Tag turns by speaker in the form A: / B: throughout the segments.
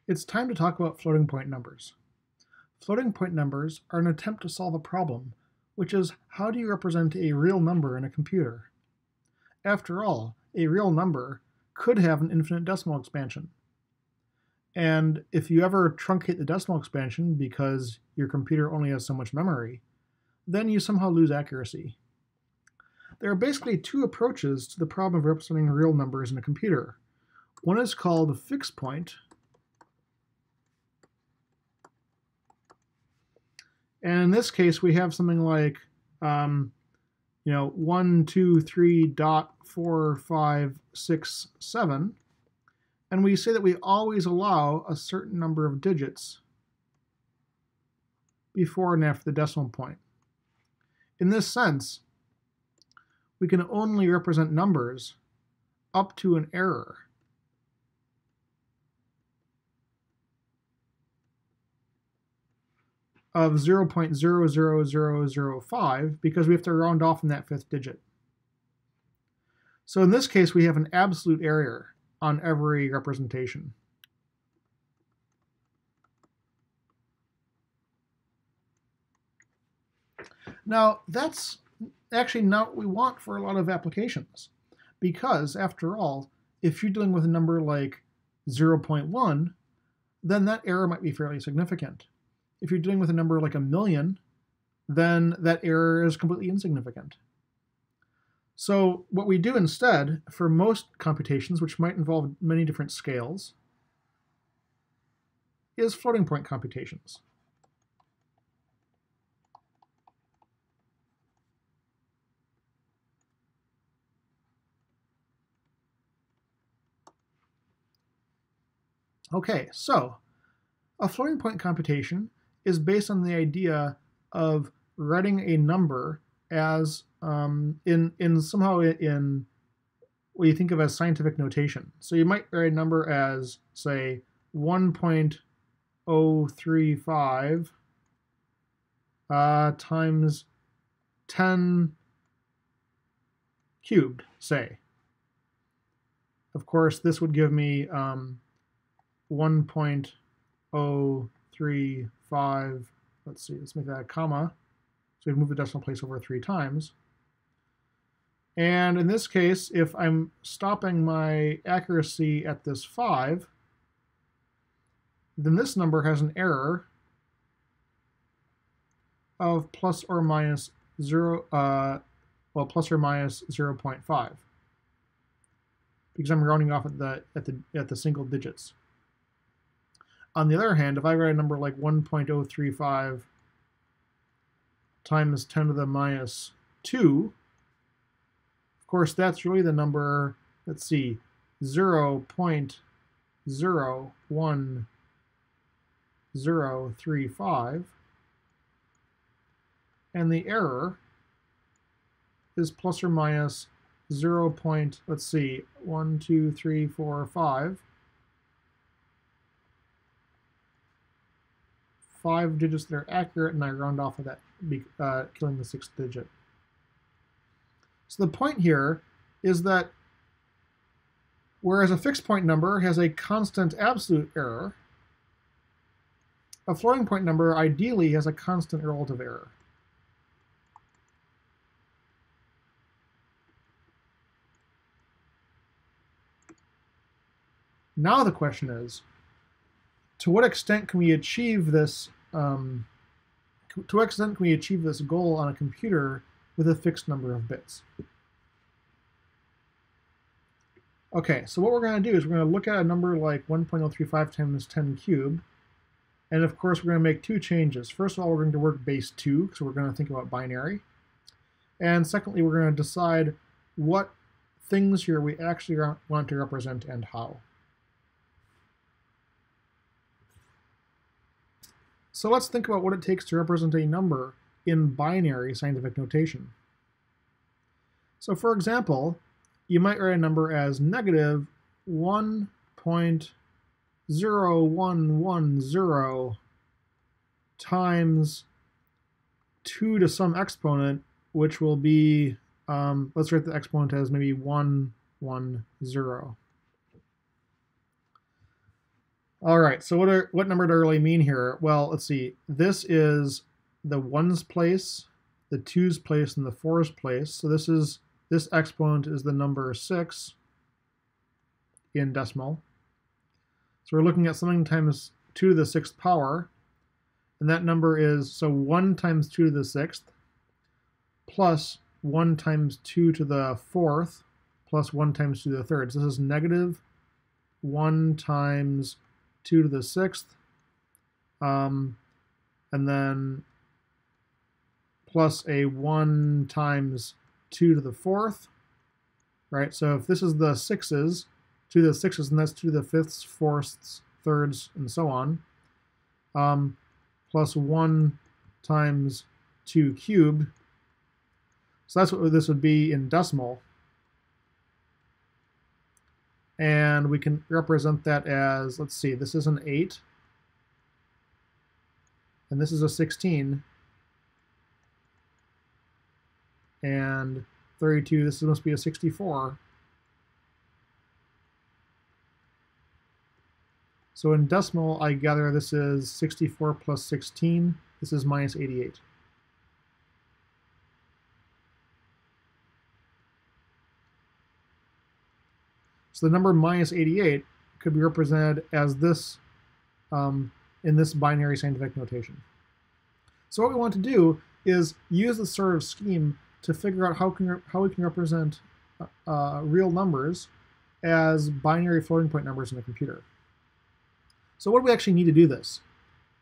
A: It's time to talk about floating point numbers. Floating point numbers are an attempt to solve a problem, which is how do you represent a real number in a computer? After all, a real number could have an infinite decimal expansion. And if you ever truncate the decimal expansion because your computer only has so much memory, then you somehow lose accuracy. There are basically two approaches to the problem of representing real numbers in a computer. One is called fixed point, and in this case we have something like 1, 2, 3, dot 4, 5, 6, 7, and we say that we always allow a certain number of digits before and after the decimal point. In this sense, we can only represent numbers up to an error of 0.00005 because we have to round off in that fifth digit. So in this case, we have an absolute error on every representation. Now, that's actually not what we want for a lot of applications, because after all, if you're dealing with a number like 0.1, then that error might be fairly significant. If you're dealing with a number like 1,000,000, then that error is completely insignificant. So what we do instead for most computations, which might involve many different scales, is floating point computations. Okay, so a floating point computation is based on the idea of writing a number as somehow in what you think of as scientific notation. So you might write a number as, say, 1.035 times 10 cubed, say. Of course, this would give me 1.035, let's see, let's make that a comma. So we've moved the decimal place over 3 times. And in this case, if I'm stopping my accuracy at this 5, then this number has an error of plus or minus 0.5, because I'm rounding off at the single digits. On the other hand, if I write a number like 1.035 times 10 to the minus 2, of course, that's really the number, let's see, 0.01035, and the error is plus or minus 0. Let's see, 1, 2, 3, 4, 5 digits that are accurate, and I round off of that, killing the 6th digit. So the point here is that whereas a fixed point number has a constant absolute error, a floating point number ideally has a constant relative error. Now the question is, to what extent can we achieve this? To what extent can we achieve this goal on a computer with a fixed number of bits? Okay, so what we're going to do is we're going to look at a number like 1.035 times 10 cubed, and of course we're going to make 2 changes. First of all, we're going to work base 2, because we're going to think about binary. And secondly, we're going to decide what things here we actually want to represent and how. So let's think about what it takes to represent a number in binary scientific notation. So for example, you might write a number as negative 1.0110 times 2 to some exponent, which will be, let's write the exponent as maybe 110. All right, so what number do I really mean here? Well, let's see. This is the ones place, the twos place, and the fours place. So this exponent is the number 6 in decimal. So we're looking at something times 2 to the 6th power, and that number is, so 1 times 2 to the 6th plus 1 times 2 to the 4th plus 1 times 2 to the 3rd. So this is negative 1 times 2 to the 6th, and then plus a 1 times 2 to the 4th, right? So if this is the 6's, 2 to the 6's, and that's 2 to the 5ths, 4ths, 3rds, and so on, plus 1 times 2 cubed. So that's what this would be in decimal. And we can represent that as, let's see, this is an 8, and this is a 16, and 32, this must be a 64. So in decimal, I gather this is 64 plus 16. This is minus 88. So the number minus 88 could be represented as this in this binary scientific notation. So what we want to do is use this sort of scheme to figure out how we can represent real numbers as binary floating point numbers in a computer. So what do we actually need to do this?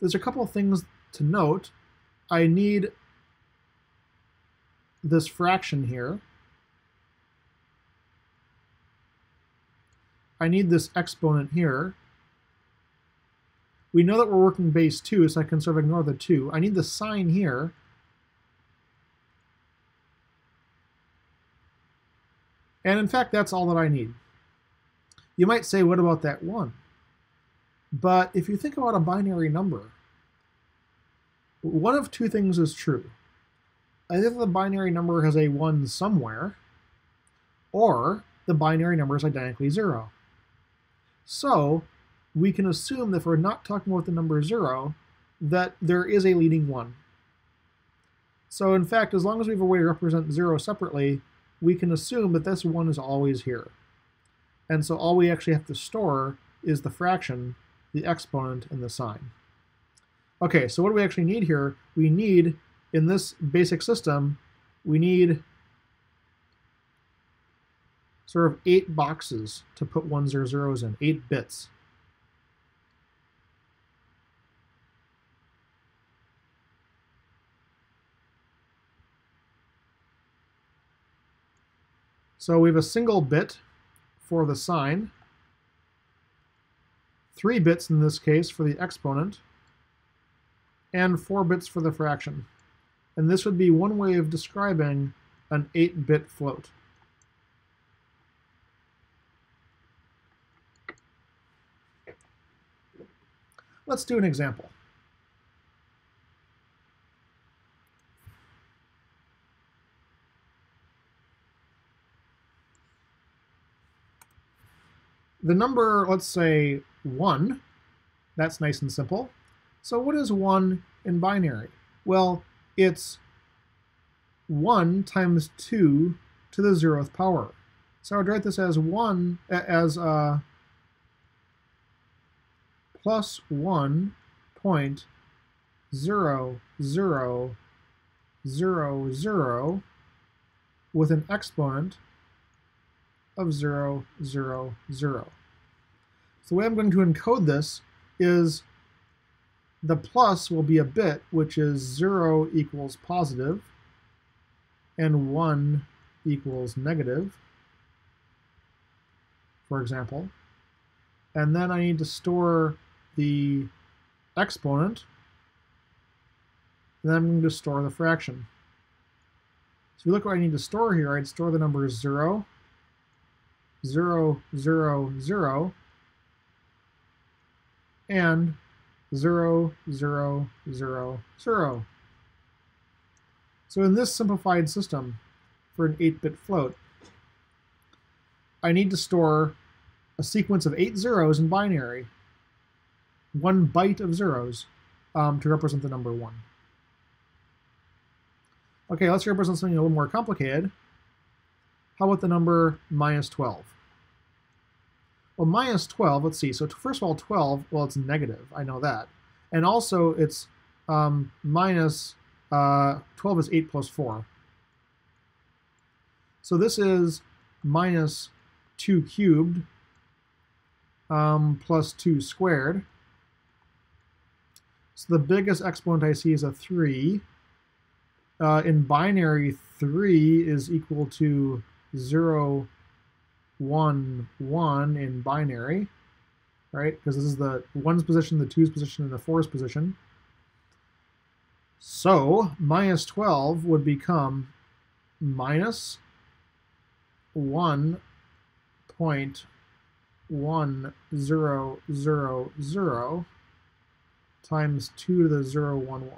A: There's a couple of things to note. I need this fraction here. I need this exponent here. We know that we're working base 2, so I can sort of ignore the 2. I need the sign here. And in fact, that's all that I need. You might say, what about that 1? But if you think about a binary number, one of two things is true. Either the binary number has a 1 somewhere, or the binary number is identically 0. So we can assume that if we're not talking about the number 0, that there is a leading 1. So in fact, as long as we have a way to represent 0 separately, we can assume that this 1 is always here. And so all we actually have to store is the fraction, the exponent, and the sign. Okay, so what do we actually need here? We need, in this basic system, we need sort of 8 boxes to put ones or zeros in, 8 bits. So we have a single bit for the sign, 3 bits in this case for the exponent, and 4 bits for the fraction. And this would be one way of describing an 8-bit float. Let's do an example. The number, let's say 1, that's nice and simple. So what is 1 in binary? Well, it's 1 times 2 to the 0th power. So I would write this as 1 as plus 1.0000 with an exponent of 0, 0, 0. So the way I'm going to encode this is the plus will be a bit, which is 0 equals positive, and 1 equals negative, for example. And then I need to store the exponent, and then I'm going to store the fraction. So if you look what I need to store here, I'd store the numbers 0, 0, 0, 0, and 0, 0, 0, 0. So in this simplified system for an 8-bit float, I need to store a sequence of 8 zeros in binary. one byte of zeros to represent the number 1. Okay, let's represent something a little more complicated. How about the number minus 12? Well, minus 12, let's see. So first of all, 12, well, it's negative. I know that. And also, it's minus 12 is 8 plus 4. So this is minus 2 cubed plus 2 squared. So the biggest exponent I see is a 3. In binary, 3 is equal to 0, 1, 1 in binary, right? Because this is the 1's position, the 2's position, and the 4's position. So minus 12 would become minus 1.1000 times 2 to the 0, 1, 1.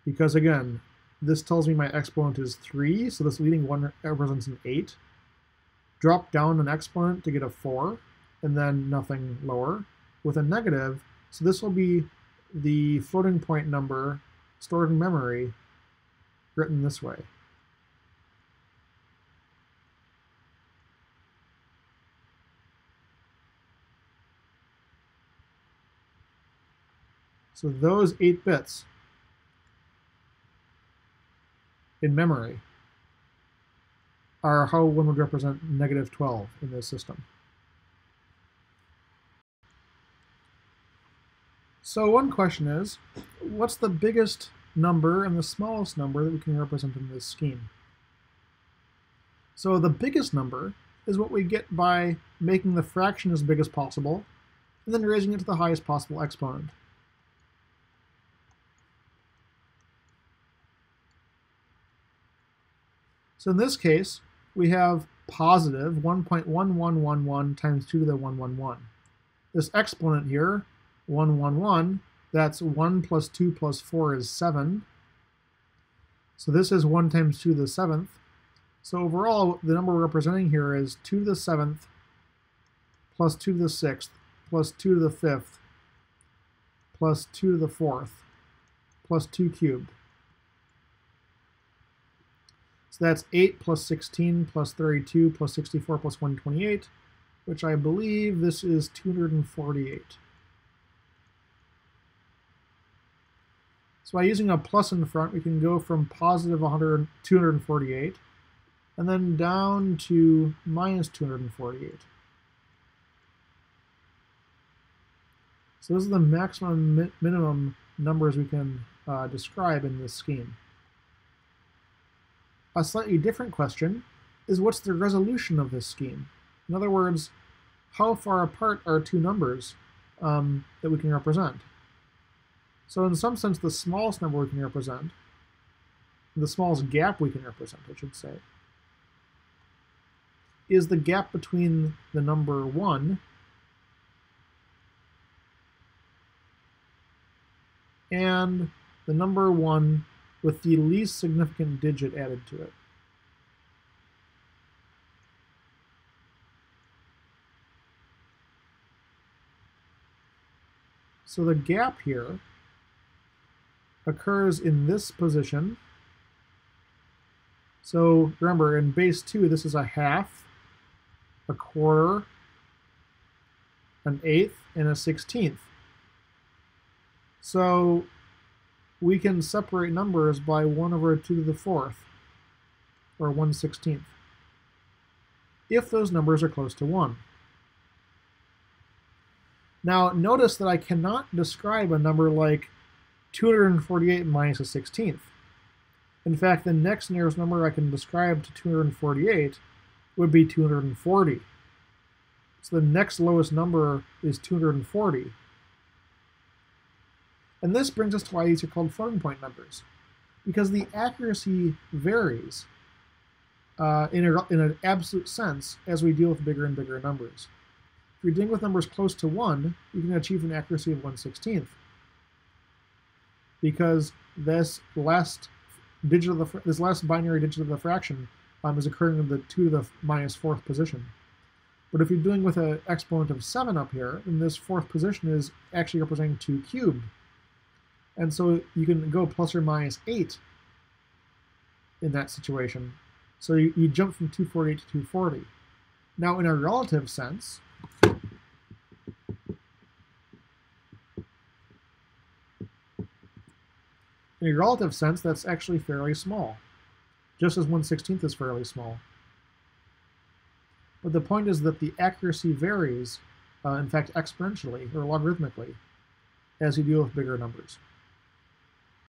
A: Because again, this tells me my exponent is 3, so this leading 1 represents an 8. Drop down an exponent to get a 4, and then nothing lower with a negative. So this will be the floating point number stored in memory written this way. So those 8 bits in memory are how one would represent negative 12 in this system. So one question is, what's the biggest number and the smallest number that we can represent in this scheme? So the biggest number is what we get by making the fraction as big as possible and then raising it to the highest possible exponent. So in this case, we have positive 1.1111 times 2 to the 111. This exponent here, 111, that's 1 plus 2 plus 4 is 7. So this is 1 times 2 to the 7th. So overall, the number we're representing here is 2 to the 7th plus 2 to the 6th plus 2 to the 5th plus 2 to the 4th plus 2 cubed. So that's 8 plus 16 plus 32 plus 64 plus 128, which I believe this is 248. So by using a plus in front, we can go from positive 248 and then down to minus 248. So those are the maximum minimum numbers we can describe in this scheme. A slightly different question is, what's the resolution of this scheme? In other words, how far apart are two numbers that we can represent? So in some sense, the smallest number we can represent, the smallest gap we can represent, I should say, is the gap between the number 1 and the number 1 with the least significant digit added to it. So the gap here occurs in this position. So remember, in base 2, this is a half, a quarter, an eighth, and a 16th. So we can separate numbers by 1 over 2 to the 4th, or 1/16, if those numbers are close to 1. Now notice that I cannot describe a number like 248 minus a 16th. In fact, the next nearest number I can describe to 248 would be 240. So the next lowest number is 240. And this brings us to why these are called floating point numbers, because the accuracy varies in an absolute sense as we deal with bigger and bigger numbers. If you're dealing with numbers close to 1, you can achieve an accuracy of 1/16, because this last binary digit of the fraction is occurring in the 2 to the minus 4th position. But if you're doing with an exponent of 7 up here, then this fourth position is actually representing 2 cubed. And so you can go plus or minus 8 in that situation. So you jump from 248 to 240. Now in a relative sense, that's actually fairly small, just as 1/16 is fairly small. But the point is that the accuracy varies, in fact, exponentially or logarithmically, as you deal with bigger numbers.